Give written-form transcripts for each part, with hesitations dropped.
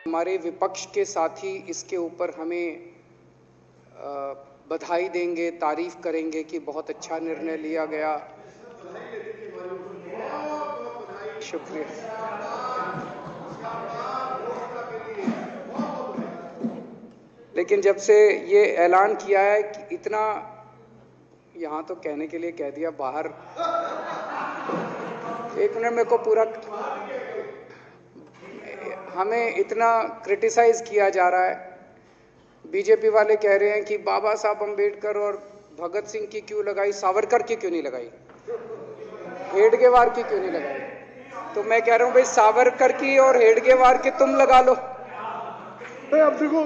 हमारे विपक्ष के साथी इसके ऊपर हमें बधाई देंगे, तारीफ करेंगे कि बहुत अच्छा निर्णय लिया गया। शुक्रिया। लेकिन जब से ये ऐलान किया है कि इतना, यहाँ तो कहने के लिए कह दिया, बाहर एक मिनट मेरे को पूरा, हमें इतना क्रिटिसाइज किया जा रहा है। बीजेपी वाले कह रहे हैं कि बाबा साहब अंबेडकर और भगत सिंह की क्यों लगाई, सावरकर की क्यों नहीं लगाई, हेडगेवार की क्यों नहीं लगाई। तो मैं कह रहा हूं भाई सावरकर की और हेडगेवार की तुम लगा लो। अब देखो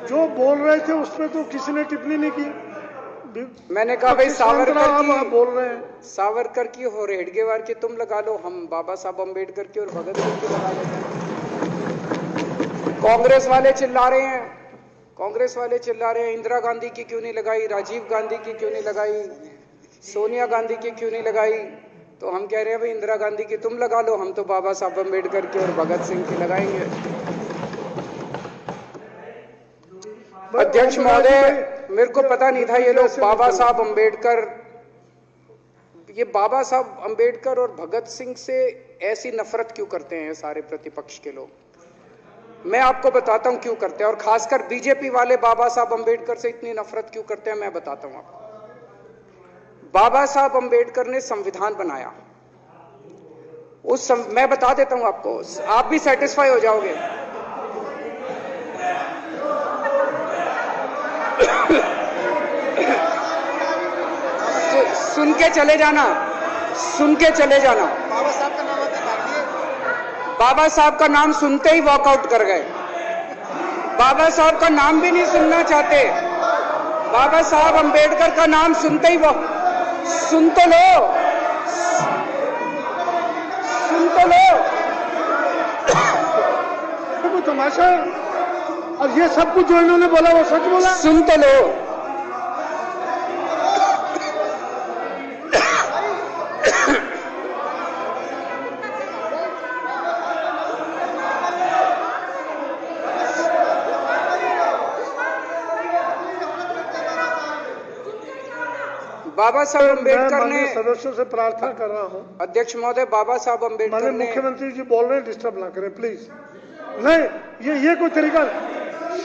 जो बोल रहे थे उसमें तो किसी ने टिप्पणी नहीं की। मैंने कहा भाई सावरकर की बोल रहे हैं, सावरकर की और हेडगेवार की तुम लगा लो, हम बाबा साहब अंबेडकर की और भगत सिंह की लगा लेते हैं। कांग्रेस वाले चिल्ला रहे हैं, इंदिरा गांधी की क्यों नहीं लगाई, राजीव गांधी की क्यों नहीं लगाई, सोनिया गांधी की क्यों नहीं लगाई। तो हम कह रहे हैं भाई इंदिरा गांधी की तुम लगा लो, हम तो बाबा साहब अंबेडकर की और भगत सिंह की लगाएंगे। अध्यक्ष महोदय, मेरे को पता नहीं था ये लोग बाबा साहब अंबेडकर और भगत सिंह से ऐसी नफरत क्यों करते हैं सारे प्रतिपक्ष के लोग। मैं आपको बताता हूं क्यों करते हैं, और खासकर बीजेपी वाले बाबा साहब अंबेडकर से इतनी नफरत क्यों करते हैं, मैं बताता हूं आपको। बाबा साहब अंबेडकर ने संविधान बनाया, मैं बता देता हूं आपको, आप भी सेटिस्फाई हो जाओगे। सुन के चले जाना, बाबा साहब का नाम सुनते ही वॉकआउट कर गए। बाबा साहब का नाम भी नहीं सुनना चाहते, बाबा साहब अंबेडकर का नाम सुनते ही सुन तो लो। तो तमाशा, और ये सब कुछ जो इन्होंने बोला वो सच बोला, सुन तो लो। बाबा साहब अंबेडकर ने, सदस्यों से प्रार्थना कर रहा हूं, अध्यक्ष महोदय, बाबा साहब अंबेडकर ने, मुख्यमंत्री जी बोल रहे हैं, डिस्टर्ब ना करें प्लीज। नहीं, ये कोई तरीका।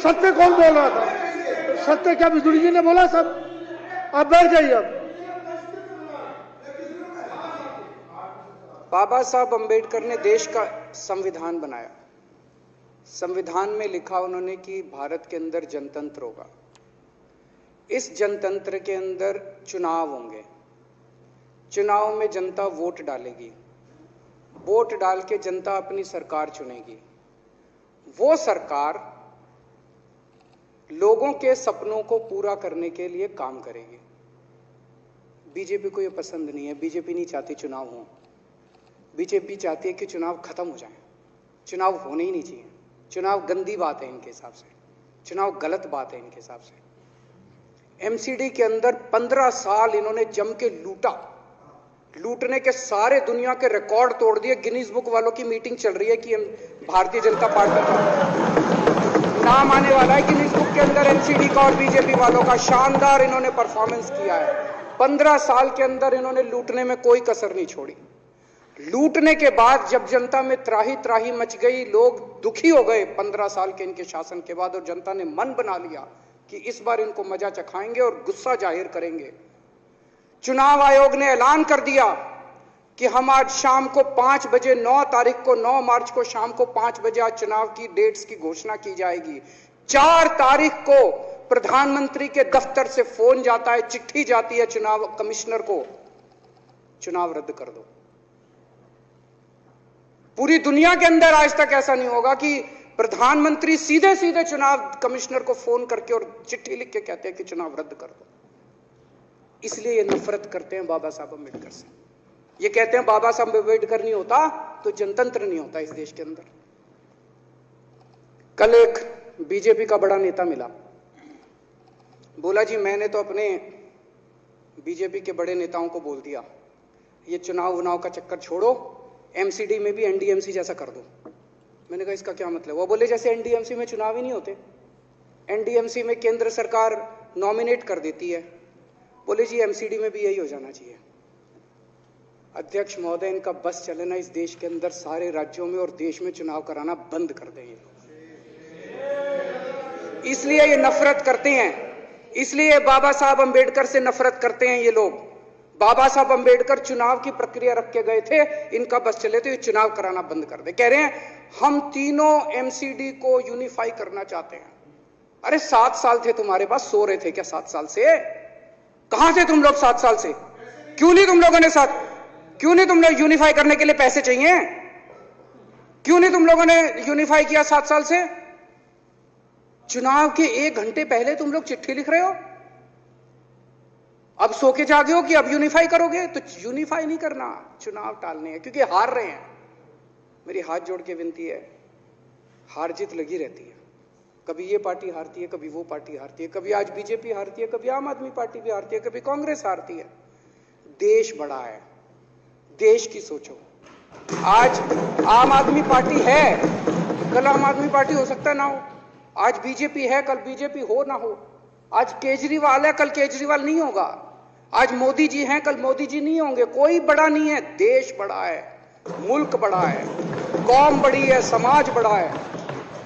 सत्य कौन बोल रहा था? सत्य क्या बिजुली जी ने बोला? सब आप बैठ जाइए। अब बाबा साहब अंबेडकर ने देश का संविधान बनाया। संविधान में लिखा उन्होंने कि भारत के अंदर जनतंत्र होगा। इस जनतंत्र के अंदर चुनाव होंगे, चुनाव में जनता वोट डालेगी, वोट डाल के जनता अपनी सरकार चुनेगी। वो सरकार लोगों के सपनों को पूरा करने के लिए काम करेगी। बीजेपी को ये पसंद नहीं है, बीजेपी नहीं चाहती चुनाव हो, बीजेपी चाहती है कि चुनाव खत्म हो जाए, चुनाव होने ही नहीं चाहिए। चुनाव गंदी बात है इनके हिसाब से, चुनाव गलत बात है इनके हिसाब से। एमसीडी के अंदर 15 साल इन्होंने जम के लूटा, लूटने के सारे दुनिया के रिकॉर्ड तोड़ दिए। गिनीज बुक वालों की मीटिंग चल रही है कि भारतीय जनता पार्टी का नाम आने वाला है गिनीज बुक के अंदर एमसीडी का और बीजेपी वालों का। शानदार इन्होंने परफॉर्मेंस किया है। 15 साल के अंदर इन्होंने लूटने में कोई कसर नहीं छोड़ी। लूटने के बाद जब जनता में त्राही त्राही मच गई, लोग दुखी हो गए 15 साल के इनके शासन के बाद, और जनता ने मन बना लिया कि इस बार इनको मजा चखाएंगे और गुस्सा जाहिर करेंगे। चुनाव आयोग ने ऐलान कर दिया कि हम आज शाम को 5 बजे 9 तारीख को 9 मार्च को शाम को 5 बजे आज चुनाव की डेट्स की घोषणा की जाएगी। 4 तारीख को प्रधानमंत्री के दफ्तर से फोन जाता है, चिट्ठी जाती है चुनाव कमिश्नर को, चुनाव रद्द कर दो। पूरी दुनिया के अंदर आज तक ऐसा नहीं होगा कि प्रधानमंत्री सीधे सीधे चुनाव कमिश्नर को फोन करके और चिट्ठी लिख के कहते हैं कि चुनाव रद्द कर दो। इसलिए ये नफरत करते हैं बाबा साहब अम्बेडकर से। ये कहते हैं बाबा साहब अम्बेडकर नहीं होता तो जनतंत्र नहीं होता इस देश के अंदर। कल एक बीजेपी का बड़ा नेता मिला, बोला जी मैंने तो अपने बीजेपी के बड़े नेताओं को बोल दिया ये चुनाव का चक्कर छोड़ो, एमसीडी में भी एनडीएमसी जैसा कर दो। मैंने कहा इसका क्या मतलब? वो बोले जैसे एनडीएमसी में चुनाव ही नहीं होते, एनडीएमसी में केंद्र सरकार नॉमिनेट कर देती है। बोले जी एमसीडी में भी यही हो जाना चाहिए। अध्यक्ष महोदय, इनका बस चले ना इस देश के अंदर सारे राज्यों में और देश में चुनाव कराना बंद कर दें ये लोग। इसलिए ये नफरत करते हैं, इसलिए बाबा साहब अंबेडकर से नफरत करते हैं ये लोग। बाबा साहब अंबेडकर चुनाव की प्रक्रिया रख के गए थे, इनका बस चले तो ये चुनाव कराना बंद कर दे। कह रहे हैं हम तीनों एमसीडी को यूनिफाई करना चाहते हैं। अरे 7 साल थे तुम्हारे पास, सो रहे थे क्या 7 साल से? कहां थे तुम लोग 7 साल से? क्यों नहीं तुम लोगों ने क्यों नहीं तुम लोग यूनिफाई करने के लिए पैसे चाहिए? क्यों नहीं तुम लोगों ने यूनिफाई किया 7 साल से? चुनाव के 1 घंटे पहले तुम लोग चिट्ठी लिख रहे हो, अब सो के जागे हो कि अब यूनिफाई करोगे। तो यूनिफाई नहीं करना, चुनाव टालने हैं, क्योंकि हार रहे हैं। मेरी हाथ जोड़ के विनती है, हार जीत लगी रहती है। कभी ये पार्टी हारती है, कभी वो पार्टी हारती है, कभी आज बीजेपी हारती है, कभी आम आदमी पार्टी भी हारती है, कभी कांग्रेस हारती है। देश बड़ा है, देश की सोचो। आज आम आदमी पार्टी है, कल आम आदमी पार्टी हो सकता ना हो। आज बीजेपी है, कल बीजेपी हो ना हो। आज केजरीवाल है, कल केजरीवाल नहीं होगा। आज मोदी जी हैं, कल मोदी जी नहीं होंगे। कोई बड़ा नहीं है, देश बड़ा है, मुल्क बड़ा है, कौम बड़ी है, समाज बड़ा है।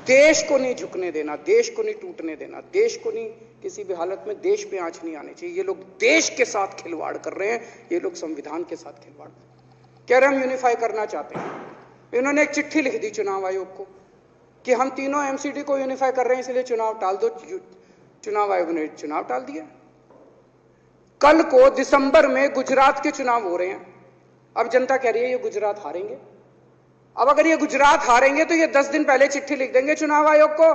देश को नहीं झुकने देना, देश को नहीं टूटने देना, देश को नहीं किसी भी हालत में देश पे आंच नहीं आनी चाहिए। ये लोग देश के साथ खिलवाड़ कर रहे हैं, ये लोग संविधान के साथ खिलवाड़ कह रहे हैं। हम यूनिफाई करना चाहते हैं। इन्होंने एक चिट्ठी लिख दी चुनाव आयोग को कि हम तीनों एमसीडी को यूनिफाई कर रहे हैं, इसलिए चुनाव टाल दो। चुनाव आयोग ने चुनाव टाल दिया। कल को दिसंबर में गुजरात के चुनाव हो रहे हैं। अब जनता कह रही है ये गुजरात हारेंगे। अब अगर ये गुजरात हारेंगे तो ये 10 दिन पहले चिट्ठी लिख देंगे चुनाव आयोग को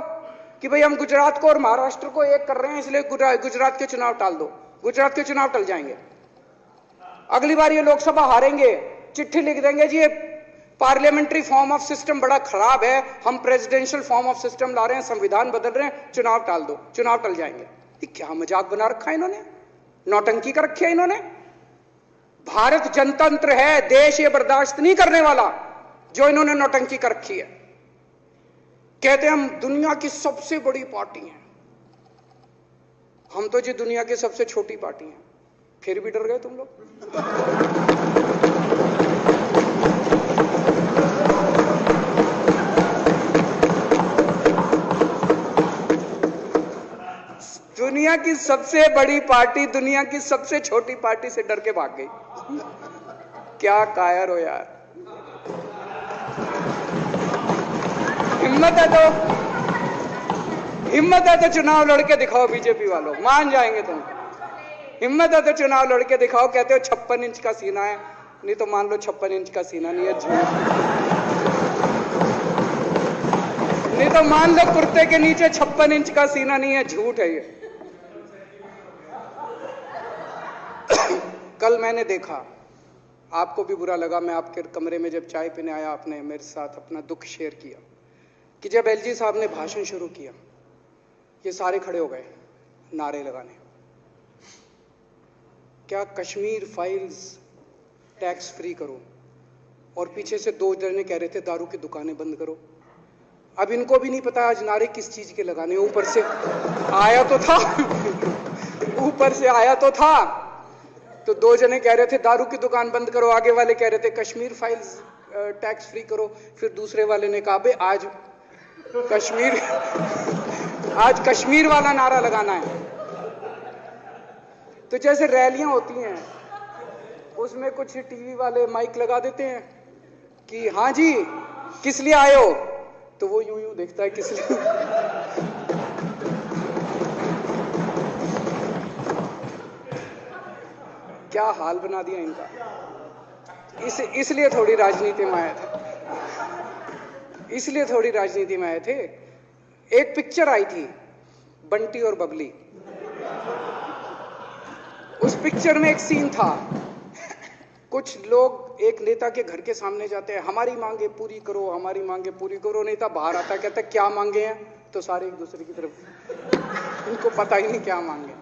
कि भाई हम गुजरात को और महाराष्ट्र को एक कर रहे हैं, इसलिए गुजरात के चुनाव टाल दो। गुजरात के चुनाव टल जाएंगे। अगली बार ये लोकसभा हारेंगे, चिट्ठी लिख देंगे जी ये पार्लियामेंट्री फॉर्म ऑफ सिस्टम बड़ा खराब है, हम प्रेसिडेंशियल फॉर्म ऑफ सिस्टम ला रहे हैं, संविधान बदल रहे हैं, चुनाव टाल दो। चुनाव टल जाएंगे। ये क्या मजाक बना रखा है इन्होंने, नौटंकी कर रखी है इन्होंने। भारत जनतंत्र है, देश ये बर्दाश्त नहीं करने वाला जो इन्होंने नौटंकी कर रखी है। कहते हैं हम दुनिया की सबसे बड़ी पार्टी हैं, हम तो जी दुनिया की सबसे छोटी पार्टी हैं। फिर भी डर गए तुम लोग। दुनिया की सबसे बड़ी पार्टी दुनिया की सबसे छोटी पार्टी से डर के भाग गई। क्या कायर हो यार। हिम्मत है तो चुनाव लड़के दिखाओ बीजेपी वालों, मान जाएंगे तुम। हिम्मत है तो चुनाव लड़के दिखाओ। कहते हो 56 इंच का सीना है, नहीं तो मान लो 56 इंच का सीना नहीं है, झूठ। नहीं तो मान लो कुर्ते के नीचे 56 इंच का सीना नहीं है, झूठ है ये। कल मैंने देखा, आपको भी बुरा लगा, मैं आपके कमरे में जब चाय पीने आया, आपने मेरे साथ अपना दुख शेयर किया कि जब एलजी साहब ने भाषण शुरू किया, ये सारे खड़े हो गए नारे लगाने। क्या कश्मीर फाइल्स टैक्स फ्री करो, और पीछे से 2 जने कह रहे थे दारू की दुकानें बंद करो। अब इनको भी नहीं पता आज नारे किस चीज के लगाने। ऊपर से आया तो था ऊपर से आया तो था, तो 2 जने कह रहे थे दारू की दुकान बंद करो, आगे वाले कह रहे थे कश्मीर फाइल्स टैक्स फ्री करो, फिर दूसरे वाले ने कहा बे आज कश्मीर वाला नारा लगाना है। तो जैसे रैलियां होती हैं उसमें कुछ टीवी वाले माइक लगा देते हैं कि हाँ जी किस लिए आए हो, तो वो यूं यूं देखता है किस लिए। क्या हाल बना दिया इनका। इसलिए थोड़ी राजनीति में आए थे, इसलिए थोड़ी राजनीति में आए थे। एक पिक्चर आई थी बंटी और बबली, उस पिक्चर में एक सीन था, कुछ लोग एक नेता के घर के सामने जाते हैं, हमारी मांगे पूरी करो, हमारी मांगे पूरी करो। नेता बाहर आता कहता क्या मांगे हैं, तो सारे एक दूसरे की तरफ, इनको पता ही नहीं क्या मांगे।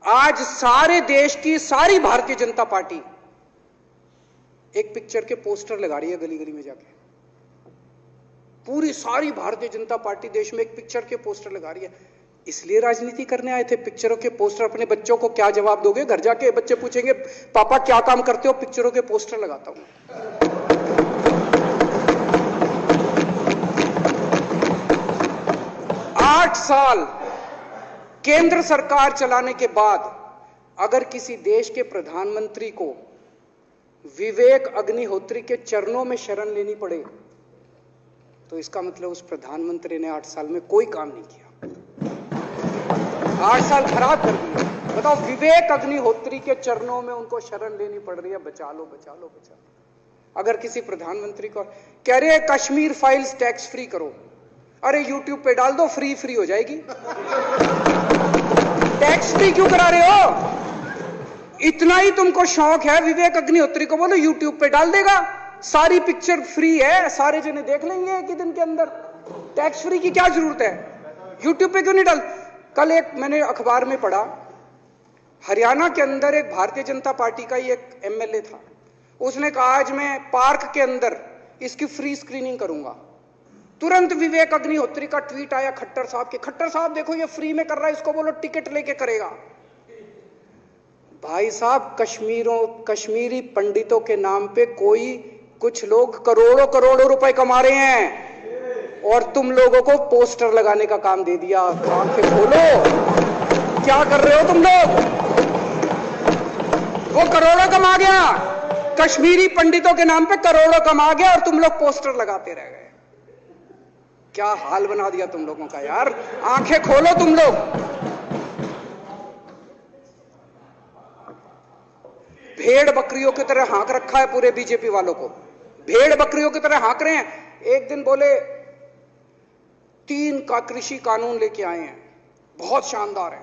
आज सारे देश की सारी भारतीय जनता पार्टी एक पिक्चर के पोस्टर लगा रही है गली गली में जाके। पूरी सारी भारतीय जनता पार्टी देश में एक पिक्चर के पोस्टर लगा रही है। इसलिए राजनीति करने आए थे? पिक्चरों के पोस्टर? अपने बच्चों को क्या जवाब दोगे? घर जाके बच्चे पूछेंगे पापा क्या काम करते हो? पिक्चरों के पोस्टर लगाता हूं। 8 साल केंद्र सरकार चलाने के बाद अगर किसी देश के प्रधानमंत्री को विवेक अग्निहोत्री के चरणों में शरण लेनी पड़े तो इसका मतलब उस प्रधानमंत्री ने 8 साल में कोई काम नहीं किया। 8 साल खराब कर दिए। बताओ, विवेक अग्निहोत्री के चरणों में उनको शरण लेनी पड़ रही है, बचा लो बचा लो बचा लो। अगर किसी प्रधानमंत्री को कह रहे हैं कश्मीर फाइल्स टैक्स फ्री करो, अरे यूट्यूब पे डाल दो, फ्री हो जाएगी। टैक्स फ्री क्यों करा रहे हो? इतना ही तुमको शौक है, विवेक अग्निहोत्री को बोलो यूट्यूब पे डाल देगा, सारी पिक्चर फ्री है, सारे जने देख लेंगे एक ही दिन के अंदर। टैक्स फ्री की क्या जरूरत है? यूट्यूब पे क्यों नहीं डाल? कल एक मैंने अखबार में पढ़ा, हरियाणा के अंदर एक भारतीय जनता पार्टी का ही एक एमएलए था, उसने कहा आज मैं पार्क के अंदर इसकी फ्री स्क्रीनिंग करूंगा। तुरंत विवेक अग्निहोत्री का ट्वीट आया खट्टर साहब के, खट्टर साहब देखो ये फ्री में कर रहा है, इसको बोलो टिकट लेके करेगा। भाई साहब, कश्मीरी पंडितों के नाम पे कुछ लोग करोड़ों रुपए कमा रहे हैं और तुम लोगों को पोस्टर लगाने का काम दे दिया। आंखें खोलो, क्या कर रहे हो तुम लोग? वो करोड़ों कमा गया, कश्मीरी पंडितों के नाम पे करोड़ों कमा गया और तुम लोग पोस्टर लगाते रह गए। क्या हाल बना दिया तुम लोगों का यार। आंखें खोलो तुम लोग। भेड़ बकरियों की तरह हाँक रखा है पूरे बीजेपी वालों को, भेड़ बकरियों की तरह हाँक रहे हैं। एक दिन बोले 3 का कृषि कानून लेके आए हैं, बहुत शानदार है,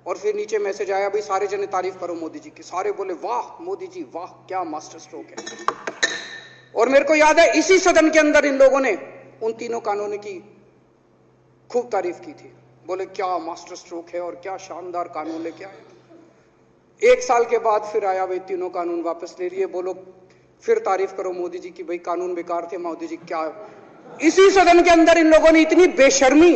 और फिर नीचे मैसेज आया भाई सारे जने तारीफ करो मोदी जी की। सारे बोले वाह मोदी जी वाह, क्या मास्टर स्ट्रोक है। और मेरे को याद है इसी सदन के अंदर इन लोगों ने उन 3 कानूनों की खूब तारीफ की थी, बोले क्या मास्टर स्ट्रोक है और क्या शानदार कानून लेके आए। 1 साल के बाद फिर आया भाई 3 कानून वापस ले लिए, बोलो फिर तारीफ करो मोदी जी की, भाई कानून बेकार थे मोदी जी। क्या इसी सदन के अंदर इन लोगों ने इतनी बेशर्मी,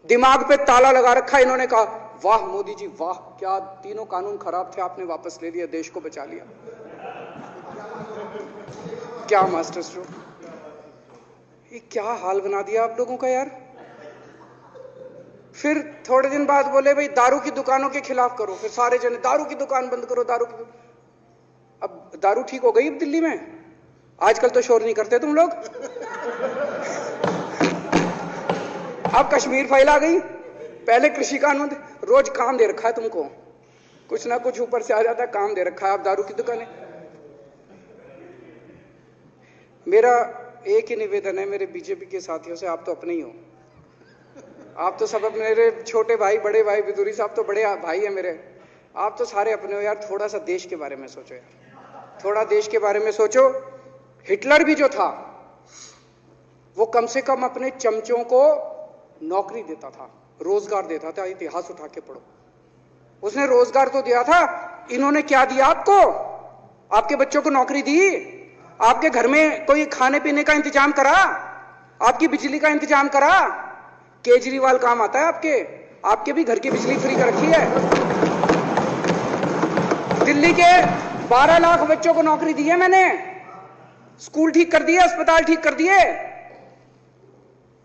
दिमाग पे ताला लगा रखा, इन्होंने कहा वाह मोदी जी वाह, क्या 3 कानून खराब थे आपने वापस ले लिया, देश को बचा लिया। क्या मास्टर स्ट्रोक, ये क्या हाल बना दिया आप लोगों का यार। फिर थोड़े दिन बाद बोले भाई दारू की दुकानों के खिलाफ करो, फिर सारे जने दारू की दुकान बंद करो, अब दारू ठीक हो गई दिल्ली में? आजकल तो शोर नहीं करते तुम लोग। अब कश्मीर फाइल आ गई, पहले कृषि कानून, रोज काम दे रखा है तुमको, कुछ ना कुछ ऊपर से आ जाता है, काम दे रखा है। अब दारू की दुकानें। मेरा एक ही निवेदन है मेरे बीजेपी के साथियों से, आप तो अपने ही हो, आप तो सब अपने, मेरे छोटे भाई बड़े भाई बिदुरी साहब तो बड़े भाई है मेरे, आप तो सारे अपने हो यार। थोड़ा सा देश के बारे में सोचो यार, थोड़ा देश के बारे में सोचो। हिटलर भी जो था वो कम से कम अपने चमचों को नौकरी देता था, रोजगार देता था। इतिहास उठा के पढ़ो, उसने रोजगार तो दिया था। इन्होंने क्या दिया आपको? आपके बच्चों को नौकरी दी, आपके घर में कोई खाने पीने का इंतजाम करा, आपकी बिजली का इंतजाम करा। केजरीवाल काम आता है आपके भी घर की बिजली फ्री कर रखी है। दिल्ली के 12 लाख बच्चों को नौकरी दी है मैंने, स्कूल ठीक कर दिए, अस्पताल ठीक कर दिए।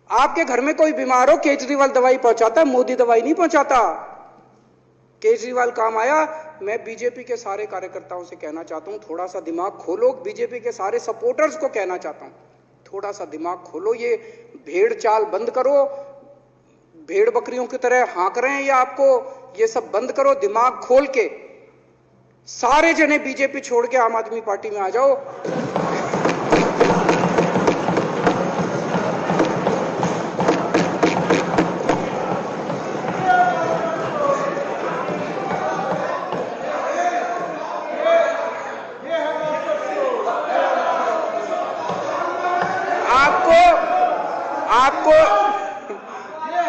आपके घर में कोई बीमार हो, केजरीवाल दवाई पहुंचाता है, मोदी दवाई नहीं पहुंचाता। केजरीवाल काम आया। मैं बीजेपी के सारे कार्यकर्ताओं से कहना चाहता हूं, थोड़ा सा दिमाग खोलो। बीजेपी के सारे सपोर्टर्स को कहना चाहता हूं, थोड़ा सा दिमाग खोलो। ये भेड़ चाल बंद करो, भेड़ बकरियों की तरह हाँक रहे हैं ये आपको, ये सब बंद करो। दिमाग खोल के सारे जने बीजेपी छोड़ के आम आदमी पार्टी में आ जाओ।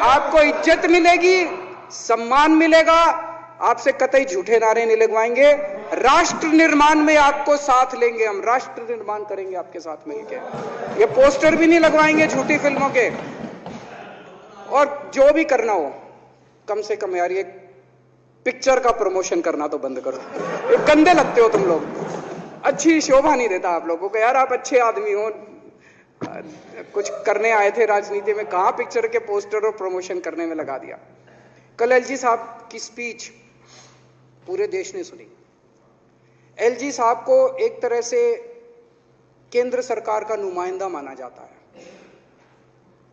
आपको इज्जत मिलेगी, सम्मान मिलेगा, आपसे कतई झूठे नारे नहीं लगवाएंगे। राष्ट्र निर्माण में आपको साथ लेंगे हम, राष्ट्र निर्माण करेंगे आपके साथ मिलकर। ये पोस्टर भी नहीं लगवाएंगे झूठी फिल्मों के। और जो भी करना हो, कम से कम यार ये पिक्चर का प्रमोशन करना तो बंद करो। ये गंदे लगते हो तुम लोग, अच्छी शोभा नहीं देता आप लोगों को। यार आप अच्छे आदमी हो, कुछ करने आए थे राजनीति में, कहां पिक्चर के पोस्टर और प्रमोशन करने में लगा दिया। कल एलजी साहब की स्पीच पूरे देश ने सुनी। एलजी साहब को एक तरह से केंद्र सरकार का नुमाइंदा माना जाता है।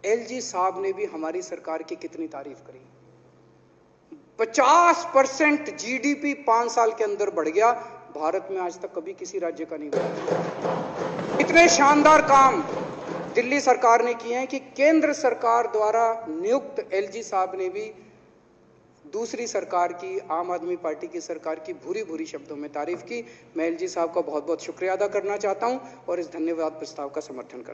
एलजी साहब ने भी हमारी सरकार की कितनी तारीफ करी। 50% जीडीपी 5 साल के अंदर बढ़ गया, भारत में आज तक कभी किसी राज्य का नहीं बढ़ा। इतने शानदार काम दिल्ली सरकार ने किए हैं कि केंद्र सरकार द्वारा नियुक्त एलजी साहब ने भी दूसरी सरकार की, आम आदमी पार्टी की सरकार की भूरी भूरी शब्दों में तारीफ की। मैं एलजी साहब का बहुत बहुत शुक्रिया अदा करना चाहता हूं और इस धन्यवाद प्रस्ताव का समर्थन करता हूं।